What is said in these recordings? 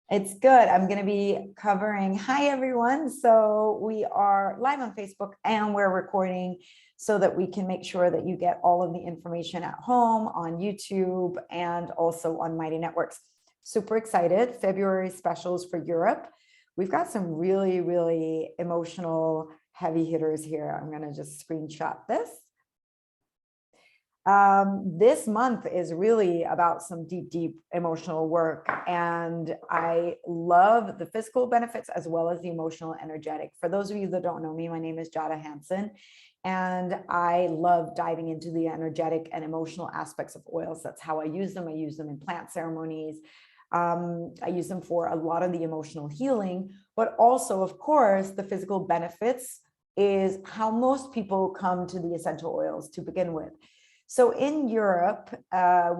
It's good. I'm going to be covering. Hi, everyone. So we are live on Facebook and we're recording so that we can make sure that you get all of the information at home on YouTube and also on Mighty Networks. Super excited. February specials for Europe. We've got some really, really emotional heavy hitters here. I'm going to just screenshot this. This month is really about some deep emotional work, and I love the physical benefits as well as the emotional energetic. For those of you that don't know me, my name is Jada Hansen, and I love diving into the energetic and emotional aspects of oils. That's how I use them. I use them in plant ceremonies. I use them for a lot of the emotional healing, but also, of course, the physical benefits is how most people come to the essential oils to begin with. So in Europe,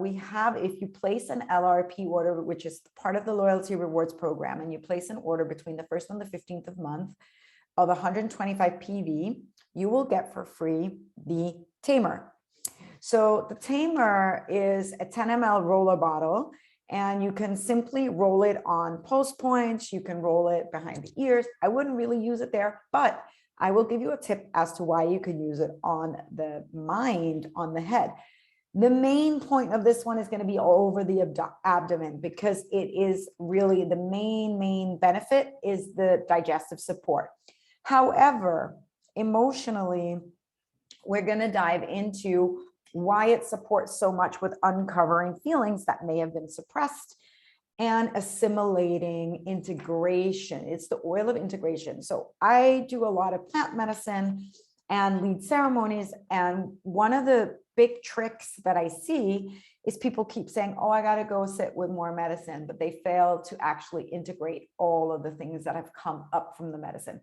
we have, if you place an LRP order, which is part of the loyalty rewards program, and you place an order between the 1st and the 15th of month of 125 PV, you will get for free the tamer. So the tamer is a 10 ml roller bottle, and you can simply roll it on pulse points. You can roll it behind the ears. I wouldn't really use it there, but I will give you a tip as to why you can use it on the mind, on the head. The main point of this one is going to be over the abdomen, because it is really the main benefit is the digestive support. However, emotionally, we're going to dive into why it supports so much with uncovering feelings that may have been suppressed and assimilating integration. It's the oil of integration. So I do a lot of plant medicine and lead ceremonies. And one of the big tricks that I see is people keep saying, oh, I got to go sit with more medicine, but they fail to actually integrate all of the things that have come up from the medicine.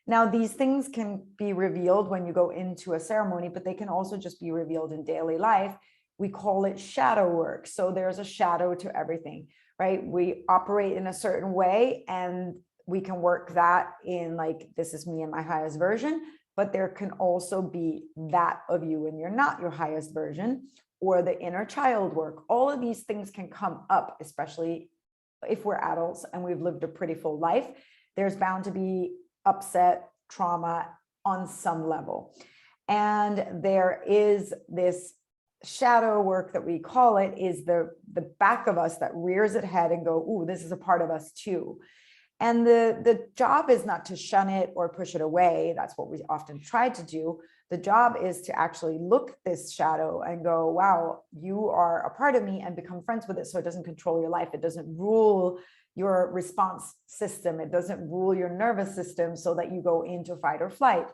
Now, these things can be revealed when you go into a ceremony, but they can also just be revealed in daily life. We call it shadow work. So there's a shadow to everything. Right? We operate in a certain way, and we can work that in, like, this is me in my highest version, but there can also be that of you and you're not your highest version, or the inner child work. All of these things can come up, especially if we're adults and we've lived a pretty full life. There's bound to be upset, trauma on some level. And there is this shadow work that we call it, is the back of us that rears its head and go, ooh, this is a part of us too. And the job is not to shun it or push it away. That's what we often try to do. The job is to actually look at this shadow and go, wow, you are a part of me, and become friends with it so it doesn't control your life. It doesn't rule your response system. It doesn't rule your nervous system so that you go into fight or flight.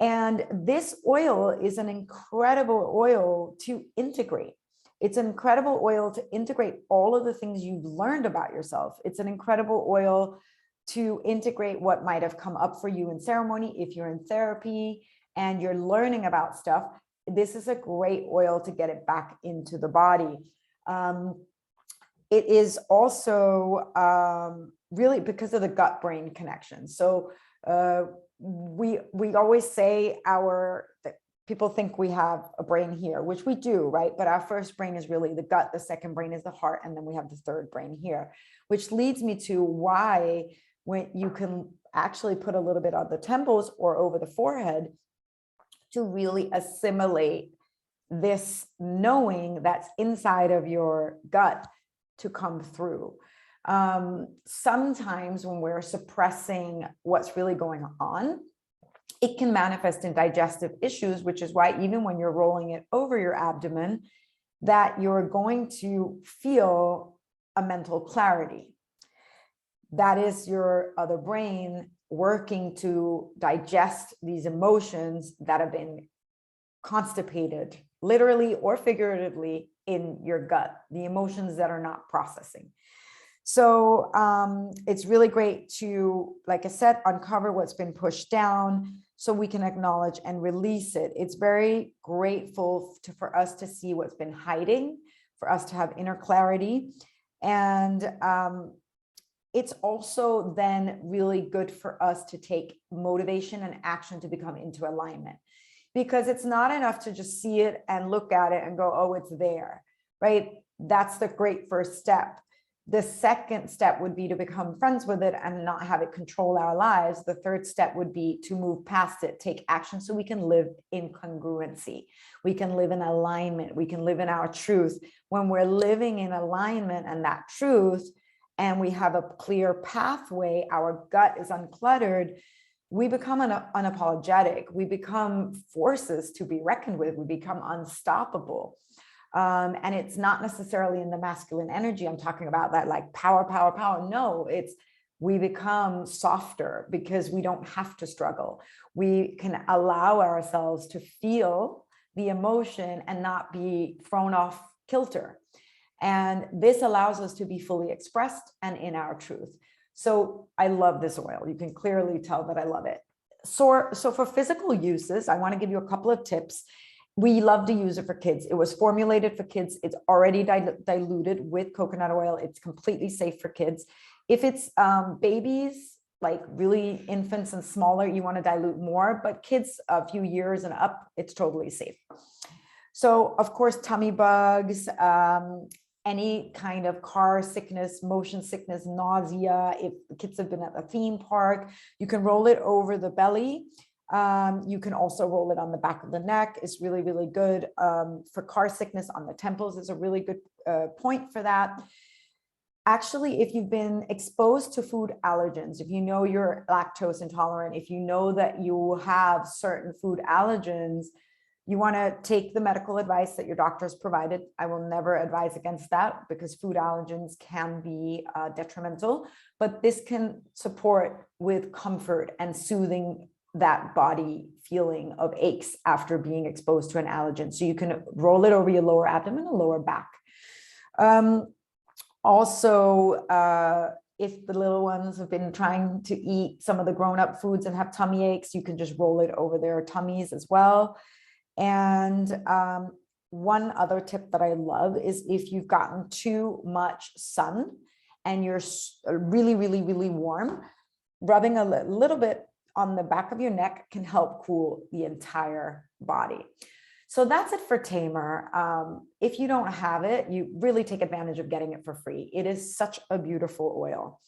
And this oil is an incredible oil to integrate. It's an incredible oil to integrate all of the things you've learned about yourself. It's an incredible oil to integrate what might have come up for you in ceremony. If you're in therapy and you're learning about stuff, this is a great oil to get it back into the body. It is also really because of the gut-brain connection. So we always say people think we have a brain here, which we do, right? But our first brain is really the gut, the second brain is the heart, and then we have the third brain here, which leads me to why when you can actually put a little bit on the temples or over the forehead to really assimilate this knowing that's inside of your gut to come through. Sometimes when we're suppressing what's really going on, it can manifest in digestive issues, which is why even when you're rolling it over your abdomen, that you're going to feel a mental clarity. That is your other brain working to digest these emotions that have been constipated, literally or figuratively, in your gut, the emotions that are not processing. So it's really great to, like I said, uncover what's been pushed down so we can acknowledge and release it. It's very grateful for us to see what's been hiding, for us to have inner clarity. And it's also then really good for us to take motivation and action to become into alignment, because it's not enough to just see it and look at it and go, oh, it's there, right? That's the great first step. The second step would be to become friends with it and not have it control our lives. The third step would be to move past it, take action so we can live in congruency. We can live in alignment. We can live in our truth. When we're living in alignment and that truth, and we have a clear pathway, our gut is uncluttered, we become unapologetic. We become forces to be reckoned with. We become unstoppable. And it's not necessarily in the masculine energy. I'm talking about that like power, power, power. No, it's we become softer because we don't have to struggle. We can allow ourselves to feel the emotion and not be thrown off kilter. And this allows us to be fully expressed and in our truth. So I love this oil. You can clearly tell that I love it. So for physical uses, I want to give you a couple of tips. We love to use it for kids. It was formulated for kids. It's already diluted with coconut oil. It's completely safe for kids. If it's babies, like really infants and smaller, you want to dilute more, but kids a few years and up, it's totally safe. So of course, tummy bugs, any kind of car sickness, motion sickness, nausea. If kids have been at a theme park, you can roll it over the belly. You can also roll it on the back of the neck. It's really, really good. For car sickness on the temples is a really good point for that. Actually, if you've been exposed to food allergens, if you know you're lactose intolerant, if you know that you have certain food allergens, you want to take the medical advice that your doctor's provided. I will never advise against that because food allergens can be detrimental, but this can support with comfort and soothing that body feeling of aches after being exposed to an allergen. So you can roll it over your lower abdomen and lower back. Also, if the little ones have been trying to eat some of the grown-up foods and have tummy aches, you can just roll it over their tummies as well. And one other tip that I love is if you've gotten too much sun and you're really, really, really warm, rubbing a little bit on the back of your neck can help cool the entire body. So that's it for Tamer. If you don't have it, you really take advantage of getting it for free. It is such a beautiful oil.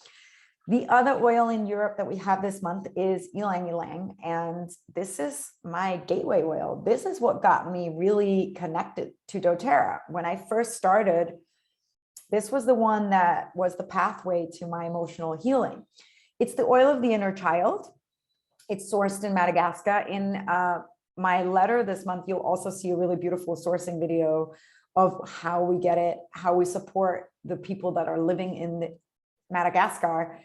The other oil in Europe that we have this month is Ylang Ylang, and this is my gateway oil. This is what got me really connected to doTERRA. When I first started, this was the one that was the pathway to my emotional healing. It's the oil of the inner child. It's sourced in Madagascar. In my letter this month, you'll also see a really beautiful sourcing video of how we get it, how we support the people that are living in Madagascar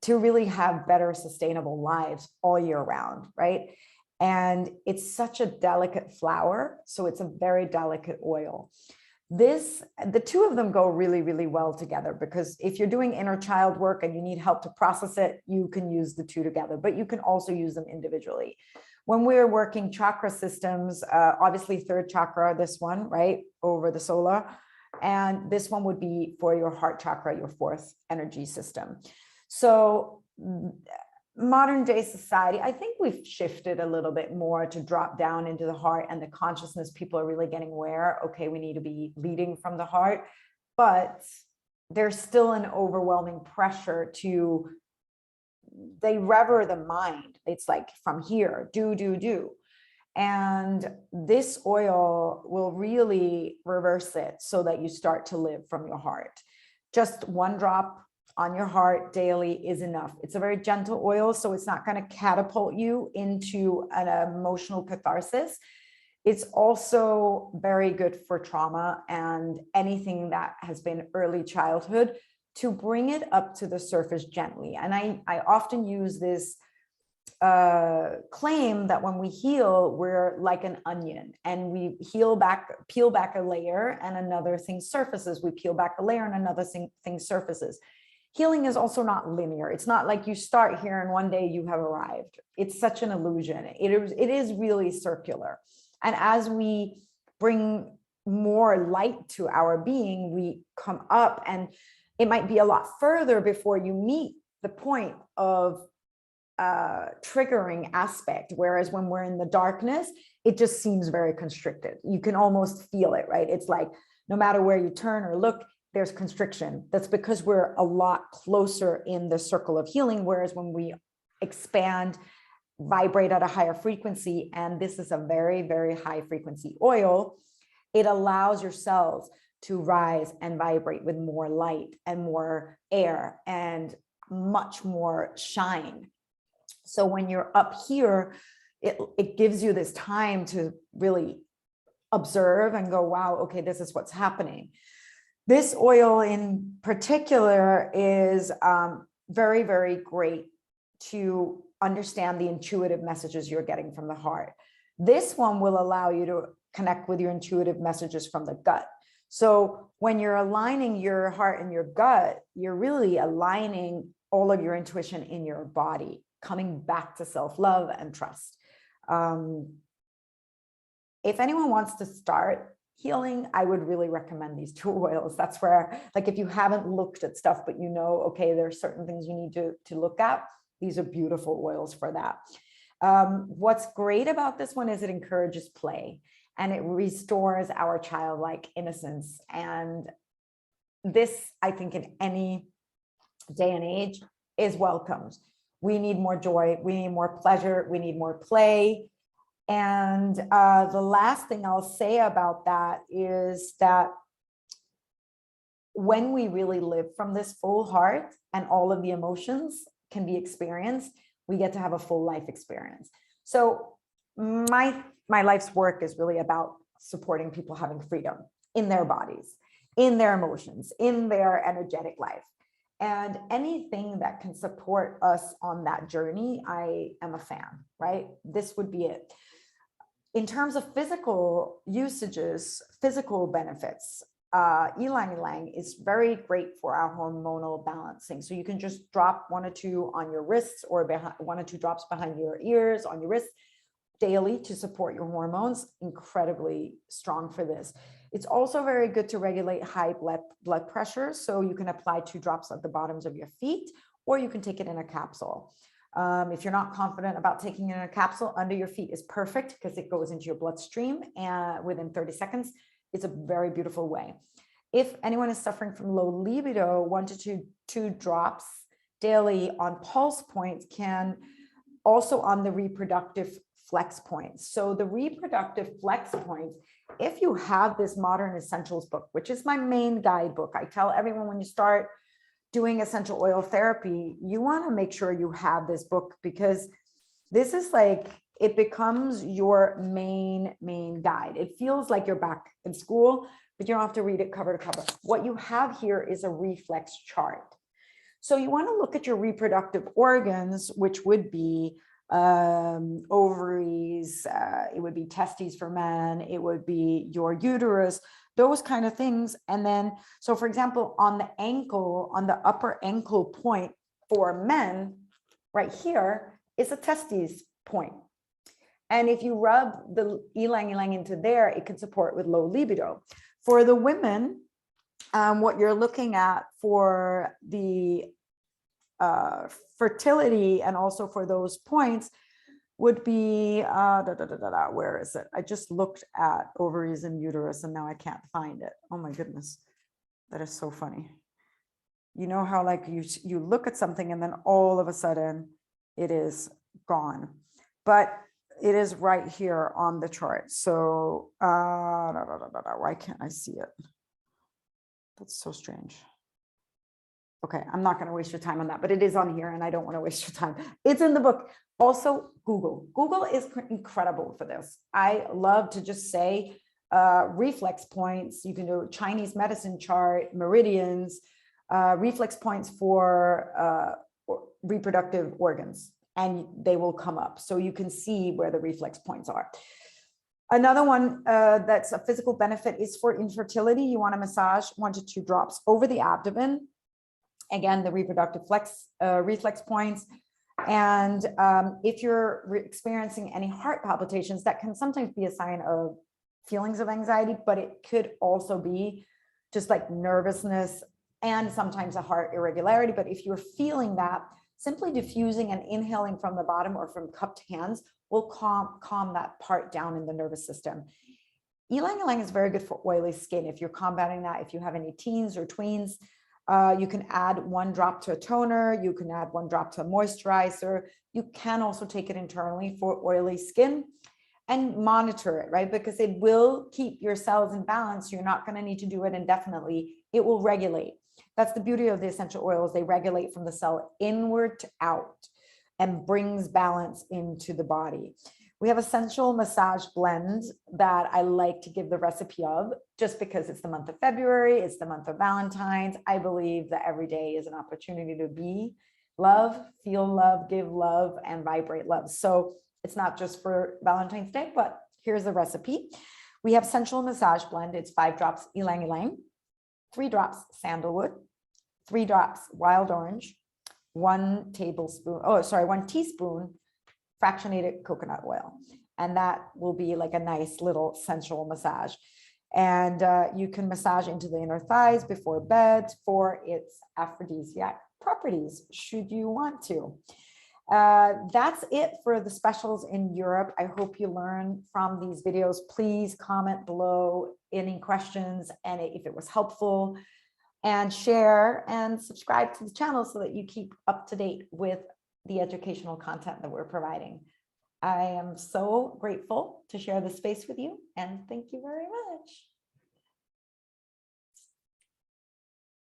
to really have better sustainable lives all year round, right? And it's such a delicate flower, so it's a very delicate oil. The two of them go really, really well together because if you're doing inner child work and you need help to process it, you can use the two together, but you can also use them individually. When we're working chakra systems, obviously third chakra, this one, right, over the solar, and this one would be for your heart chakra, your fourth energy system. So modern day society, I think we've shifted a little bit more to drop down into the heart and the consciousness. People are really getting aware, okay, we need to be leading from the heart, but there's still an overwhelming pressure to, they rever the mind. It's like from here, do. And this oil will really reverse it so that you start to live from your heart. Just one drop on your heart daily is enough. It's a very gentle oil, so it's not going to catapult you into an emotional catharsis. It's also very good for trauma and anything that has been early childhood to bring it up to the surface gently. And I often use this claim that when we heal, we're like an onion and we peel back a layer and another thing surfaces. We peel back a layer and another thing surfaces. Healing is also not linear. It's not like you start here and one day you have arrived. It's such an illusion. It is really circular. And as we bring more light to our being, we come up, and it might be a lot further before you meet the point of triggering aspect. Whereas when we're in the darkness, it just seems very constricted. You can almost feel it, right? It's like no matter where you turn or look, there's constriction. That's because we're a lot closer in the circle of healing. Whereas when we expand, vibrate at a higher frequency, and this is a very, very high frequency oil, it allows your cells to rise and vibrate with more light and more air and much more shine. So when you're up here, it gives you this time to really observe and go, wow, okay, this is what's happening. This oil in particular is very, very great to understand the intuitive messages you're getting from the heart. This one will allow you to connect with your intuitive messages from the gut. So when you're aligning your heart and your gut, you're really aligning all of your intuition in your body, coming back to self-love and trust. If anyone wants to start healing, I would really recommend these two oils. That's where, like, if you haven't looked at stuff, but you know, okay, there are certain things you need to look at, these are beautiful oils for that. What's great about this one is it encourages play and it restores our childlike innocence. And this, I think, in any day and age is welcomed. We need more joy, we need more pleasure, we need more play. And the last thing I'll say about that is that when we really live from this full heart and all of the emotions can be experienced, we get to have a full life experience. So my life's work is really about supporting people having freedom in their bodies, in their emotions, in their energetic life. And anything that can support us on that journey, I am a fan, right? This would be it. In terms of physical usages, physical benefits, Ylang Ylang is very great for our hormonal balancing. So you can just drop 1 or 2 on your wrists or 1 or 2 drops behind your ears, on your wrists daily to support your hormones. Incredibly strong for this. It's also very good to regulate high blood pressure. So you can apply 2 drops at the bottoms of your feet, or you can take it in a capsule. If you're not confident about taking it in a capsule, under your feet is perfect because it goes into your bloodstream and within 30 seconds. It's a very beautiful way. If anyone is suffering from low libido, 1 to 2 drops daily on pulse points can also on the reproductive flex points. So the reproductive flex points, if you have this Modern Essentials book, which is my main guidebook, I tell everyone when you start doing essential oil therapy, you want to make sure you have this book because this is like, it becomes your main guide. It feels like you're back in school, but you don't have to read it cover to cover. What you have here is a reflex chart. So you want to look at your reproductive organs, which would be ovaries, it would be testes for men, it would be your uterus, those kind of things. And then, so for example, on the ankle, on the upper ankle point for men, right here is a testes point. And if you rub the Ylang Ylang into there, it can support with low libido. For the women, what you're looking at for the fertility and also for those points would be, where is it? I just looked at ovaries and uterus and now I can't find it. Oh my goodness, that is so funny. You know how like you look at something and then all of a sudden it is gone. But it is right here on the chart. So why can't I see it? That's so strange. Okay, I'm not going to waste your time on that, but it is on here and I don't want to waste your time. It's in the book. Also, Google. Google is incredible for this. I love to just say reflex points. You can do Chinese medicine chart, meridians, reflex points for reproductive organs, and they will come up. So you can see where the reflex points are. Another one that's a physical benefit is for infertility. You want to massage 1 to 2 drops over the abdomen. Again, the reproductive reflex points. And if you're experiencing any heart palpitations, that can sometimes be a sign of feelings of anxiety, but it could also be just like nervousness and sometimes a heart irregularity. But if you're feeling that, simply diffusing and inhaling from the bottom or from cupped hands will calm that part down in the nervous system. Ylang Ylang is very good for oily skin. If you're combating that, if you have any teens or tweens, you can add 1 drop to a toner. You can add 1 drop to a moisturizer. You can also take it internally for oily skin and monitor it, right? Because it will keep your cells in balance. You're not going to need to do it indefinitely. It will regulate. That's the beauty of the essential oils. They regulate from the cell inward to out and brings balance into the body. We have essential massage blends that I like to give the recipe of, just because it's the month of February, it's the month of Valentine's. I believe that every day is an opportunity to be love, feel love, give love, and vibrate love. So it's not just for Valentine's Day, but here's the recipe. We have essential massage blend. It's 5 drops Ylang Ylang, 3 drops sandalwood, 3 drops wild orange, 1 teaspoon fractionated coconut oil. And that will be like a nice little sensual massage. And you can massage into the inner thighs before bed for its aphrodisiac properties, should you want to. That's it for the specials in Europe. I hope you learn from these videos. Please comment below any questions and if it was helpful, and share and subscribe to the channel so that you keep up to date with the educational content that we're providing. I am so grateful to share this space with you, and thank you very much.